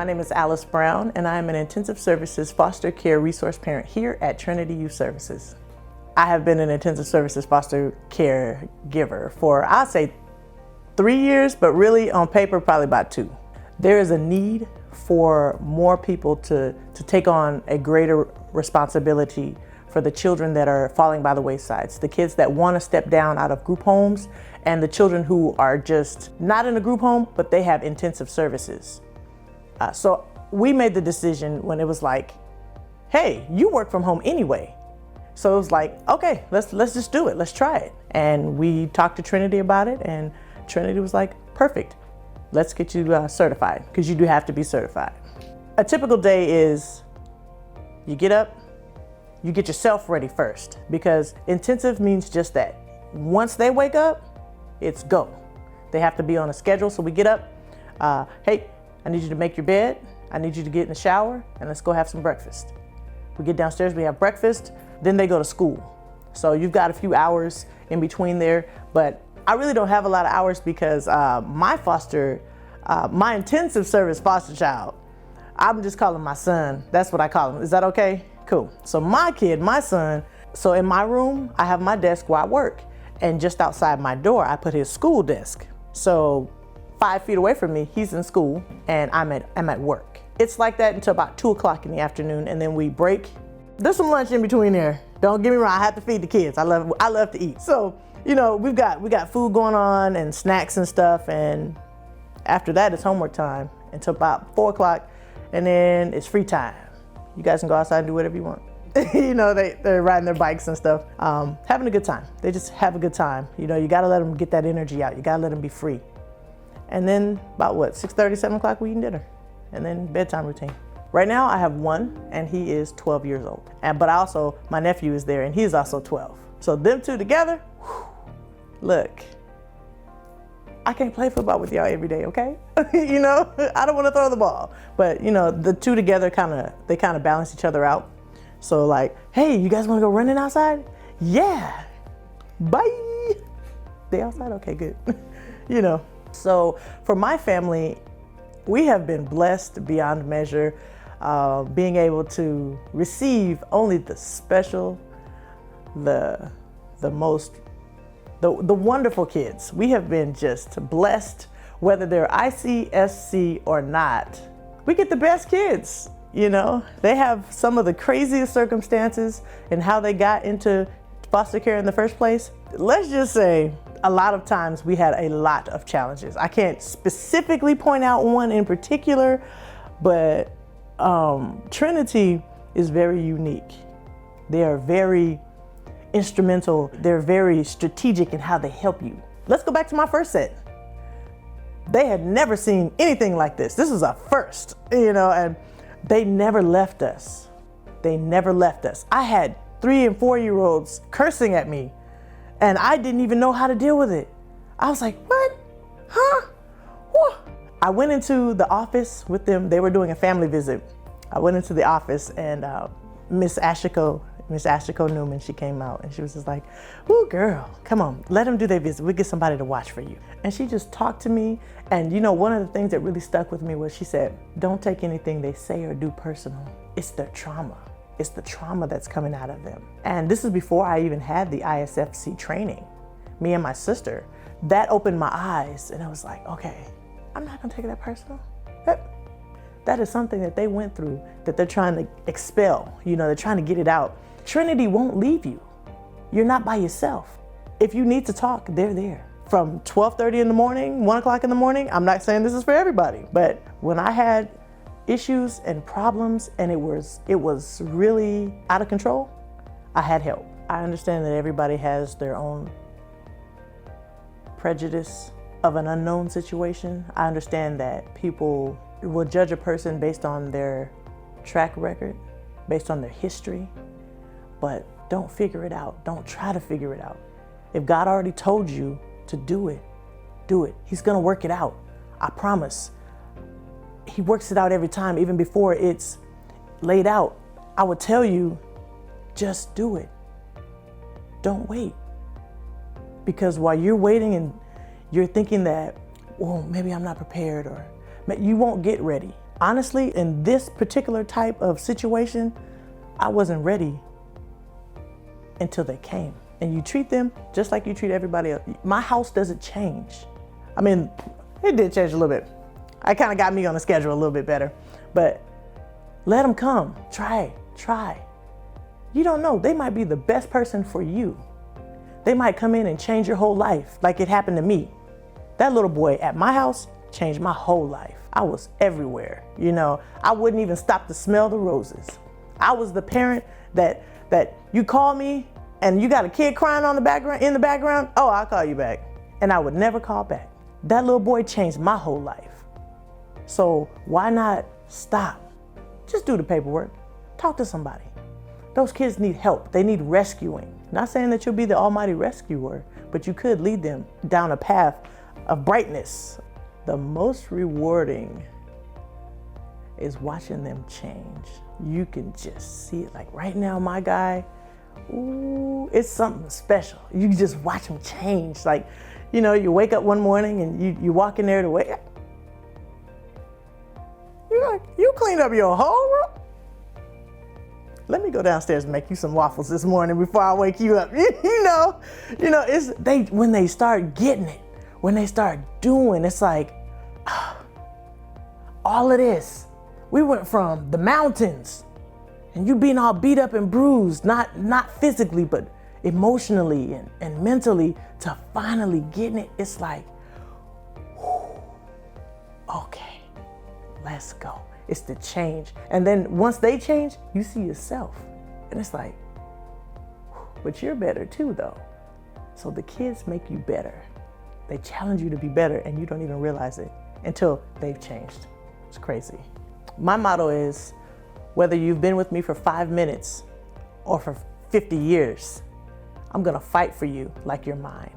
My name is Alice Brown, and I am an intensive services foster care resource parent here at Trinity Youth Services. I have been an intensive services foster care giver for, I'd say, 3 years, but really on paper, probably about 2. There is a need for more people to take on a greater responsibility for the children that are falling by the waysides, the kids that want to step down out of group homes, and the children who are just not in a group home, but they have intensive services. So we made the decision when it was like, hey, you work from home anyway. So it was like, okay, let's just do it. Let's try it. And we talked to Trinity about it, and Trinity was like, perfect. Let's get you certified, because you do have to be certified. A typical day is you get up, you get yourself ready first, because intensive means just that. Once they wake up, it's go. They have to be on a schedule. So we get up, hey, I need you to make your bed. I need you to get in the shower, and let's go have some breakfast. We get downstairs, we have breakfast, then they go to school. So you've got a few hours in between there, but I really don't have a lot of hours because my intensive service foster child, I'm just calling my son. That's what I call him. Is that okay? Cool. So my kid, my son, so in my room, I have my desk where I work, and just outside my door, I put his school desk. So 5 feet away from me, he's in school, and I'm at work. It's like that until about 2 o'clock in the afternoon, and then we break. There's some lunch in between there. Don't get me wrong, I have to feed the kids. I love to eat. So, you know, we got food going on and snacks and stuff, and after that it's homework time until about 4 o'clock, and then it's free time. You guys can go outside and do whatever you want. You know, they're riding their bikes and stuff, having a good time. They just have a good time. You know, you gotta let them get that energy out. You gotta let them be free. And then about 6:30, 7 o'clock, we eat dinner, and then bedtime routine. Right now I have one, and he is 12 years old. But also, my nephew is there, and he's also 12. So them two together, whew, look, I can't play football with y'all every day, okay? You know, I don't want to throw the ball. But you know, the two together they kind of balance each other out. So like, hey, you guys want to go running outside? Yeah, bye. They outside? Okay, good. You know. So for my family, we have been blessed beyond measure, being able to receive only the special, the wonderful kids. We have been just blessed, whether they're ICSC or not. We get the best kids, you know. They have some of the craziest circumstances in how they got into foster care in the first place. Let's just say, a lot of times we had a lot of challenges. I can't specifically point out one in particular, but Trinity is very unique. They are very instrumental. They're very strategic in how they help you. Let's go back to my first set. They had never seen anything like this. This is a first, you know, and they never left us. They never left us. I had 3 and 4-year-olds cursing at me, and I didn't even know how to deal with it. I was like, what? Huh? Whoa. I went into the office with them. They were doing a family visit. I went into the office, and Miss Ashiko Newman, she came out, and she was just like, ooh, girl, come on, let them do their visit. We'll get somebody to watch for you. And she just talked to me. And you know, one of the things that really stuck with me was she said, don't take anything they say or do personal. It's their trauma. It's the trauma that's coming out of them. And this is before I even had the ISFC training. Me and my sister, that opened my eyes, and I was like, okay, I'm not gonna take that personal. That is something that they went through, that they're trying to expel. You know, they're trying to get it out. Trinity won't leave you. You're not by yourself. If you need to talk, they're there. From 12:30 in the morning, 1 o'clock in the morning, I'm not saying this is for everybody, but when I had issues and problems and it was really out of control, I had help. I understand that everybody has their own prejudice of an unknown situation. I understand that people will judge a person based on their track record, based on their history, but don't figure it out. Don't try to figure it out. If God already told you to do it, do it. He's gonna work it out. I promise. He works it out every time, even before it's laid out. I would tell you, just do it. Don't wait. Because while you're waiting and you're thinking that, well, maybe I'm not prepared, or you won't get ready. Honestly, in this particular type of situation, I wasn't ready until they came. And you treat them just like you treat everybody else. My house doesn't change. I mean, it did change a little bit. I kind of got me on the schedule a little bit better, but let them come. Try. You don't know. They might be the best person for you. They might come in and change your whole life like it happened to me. That little boy at my house changed my whole life. I was everywhere. I wouldn't even stop to smell the roses. I was the parent that you call me and you got a kid crying in the background. Oh, I'll call you back. And I would never call back. That little boy changed my whole life. So why not stop? Just do the paperwork. Talk to somebody. Those kids need help. They need rescuing. Not saying that you'll be the almighty rescuer, but you could lead them down a path of brightness. The most rewarding is watching them change. You can just see it. Like right now, my guy, ooh, it's something special. You can just watch him change. Like, you wake up one morning and you walk in there to wake up. You cleaned up your whole room? Let me go downstairs and make you some waffles this morning before I wake you up. When they start getting it, when they start doing, it's like, all of this. We went from the mountains and you being all beat up and bruised, not physically, but emotionally and mentally, to finally getting it. It's like, okay, let's go. It's the change. And then once they change, you see yourself. And it's like, but you're better too, though. So the kids make you better. They challenge you to be better, and you don't even realize it until they've changed. It's crazy. My motto is, whether you've been with me for 5 minutes or for 50 years, I'm gonna fight for you like you're mine.